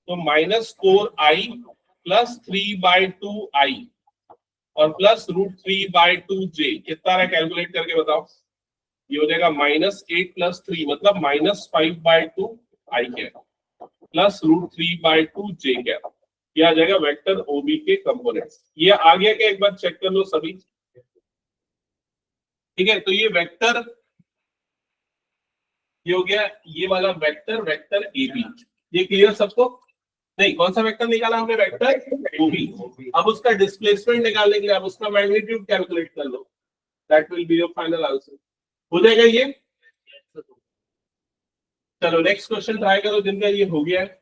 तो -4i प्लस 3/2i और प्लस √3/2j कितना आ रहा है? कैलकुलेट करके बताओ। ये हो जाएगा -8 प्लस 3 मतलब -5/2 i cap plus √3/2 j cap. ये आ जाएगा वेक्टर OB के कंपोनेंट्स। ये आ गया क्या? एक बार चेक कर लो सभी। ठीक है, तो ये वेक्टर, ये हो गया ये वाला वेक्टर, वेक्टर AB। ये क्लियर सबको? नहीं, कौन सा वेक्टर निकाला हमने? Vector OB। अब उसका डिस्प्लेसमेंट निकालने के लिए अब उसका मैग्नीट्यूड कैलकुलेट कर लो, that will be your final answer. हो जाएगा ये? चलो नेक्स्ट क्वेश्चन ट्राई करो जिनका ये हो गया है।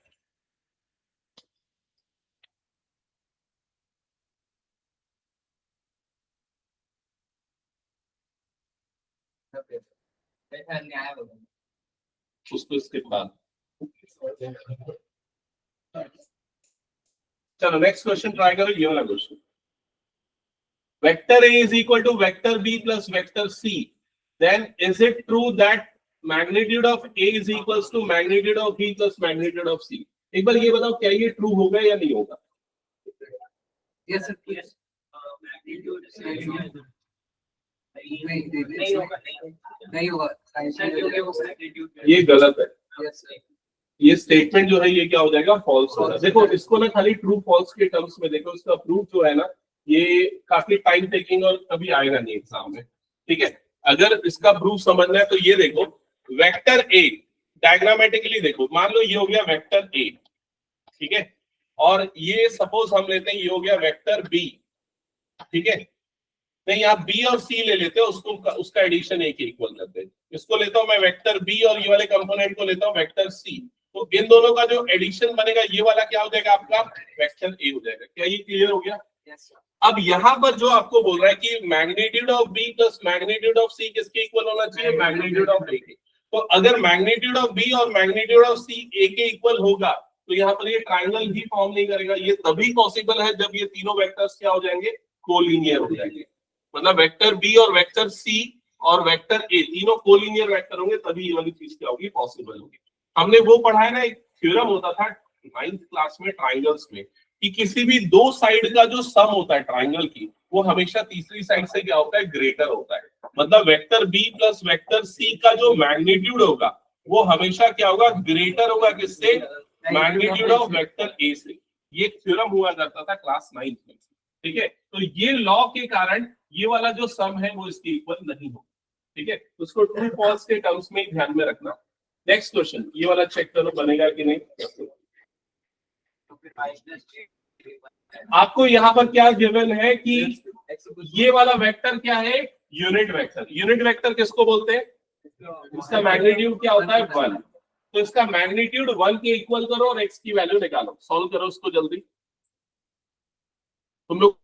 उसको इसके बाद चलो नेक्स्ट क्वेश्चन ट्राई करो, ये वाला question. Vector A is equal to vector B plus vector C, then is it true that magnitude of A is equals to magnitude of B plus magnitude of C? एक बार ये बताओ क्या ये true होगा या नहीं होगा? Yes, sir. Yes. नहीं होगा। ये गलत है। Yes, sir. ये स्टेटमेंट जो है ये क्या हो जाएगा? फॉल्स होगा। देखो इसको ना खाली ट्रू फॉल्स के टर्म्स में देखो, इसका प्रूफ जो है ना ये काफी टाइम टेकिंग और कभी आएगा नहीं एग्जाम में। ठीक है, अगर इसका प्रूफ समझना है तो ये देखो वेक्टर A डायग्रामेटिकली देखो, मान लो ये हो गया वेक्टर A, ठीक है, और ये सपोज हम लेते हैं ये हो गया वेक्टर B। ठीक है, नहीं आप B और C ले लेते हो, उसको उसका एडिशन A के इक्वल करते हैं। इसको लेता हूं मैं वेक्टर B और ये वाले कंपोनेंट को लेता हूं वेक्टर C। तो इन दोनों का जो एडिशन बनेगा ये वाला क्या हो जाएगा? आपका वेक्टर A हो जाएगा। क्या ये क्लियर हो गया? Yes, sir. अब यहाँ पर जो आपको बोल रहा है कि magnitude of B plus magnitude of C किसके इक्वल होना चाहिए? मैग्नीट्यूड ऑफ A के। तो अगर मैग्नीट्यूड ऑफ B और मैग्नीट्यूड ऑफ C A के इक्वल होगा तो यहाँ पर ये ट्रायंगल ही फॉर्म नहीं करेगा। ये तभी पॉसिबल है जब ये तीनों वेक्टर्स क्या हो जाएंगे? कोलिनियर हो जाएंगे। मतलब वेक्टर B और वेक्टर C और वेक्टर A तीनों कोलिनियर वेक्टर होंगे, तभी ये वाली चीज क्या होगी? पॉसिबल होगी। हमने वो पढ़ा है ना, एक थ्योरम होता था 9th क्लास में ट्रायंगल्स में कि किसी भी दो साइड का जो सम होता है ट्राइंगल की, वो हमेशा तीसरी साइड से क्या होता है, ग्रेटर होता है। मतलब vector B plus vector C का जो मैग्नीट्यूड होगा वो हमेशा क्या होगा, ग्रेटर होगा किससे, मैग्नीट्यूड ऑफ वेक्टर ए से। ये थ्योरम हुआ करता था क्लास 9th में, ठीक है। तो ये लॉ के कारण ये वाला जो सम है वो इसके इक्वल नहीं होगा, ठीक है। उसको ट्रू फॉल्स के टर्म्स में ध्यान में रखना। नेक्स्ट क्वेश्चन, ये वाला चेक करो बनेगा कि नहीं। आपको यहाँ पर क्या गिवन है कि ये वाला वेक्टर क्या है, यूनिट वेक्टर। यूनिट वेक्टर किसको बोलते हैं, इसका मैग्नीट्यूड क्या होता है, 1। तो इसका मैग्नीट्यूड 1 के इक्वल करो और x की वैल्यू निकालो, सॉल्व करो उसको जल्दी तुम लोग।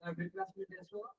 अभी क्लास में टेस्ट हुआ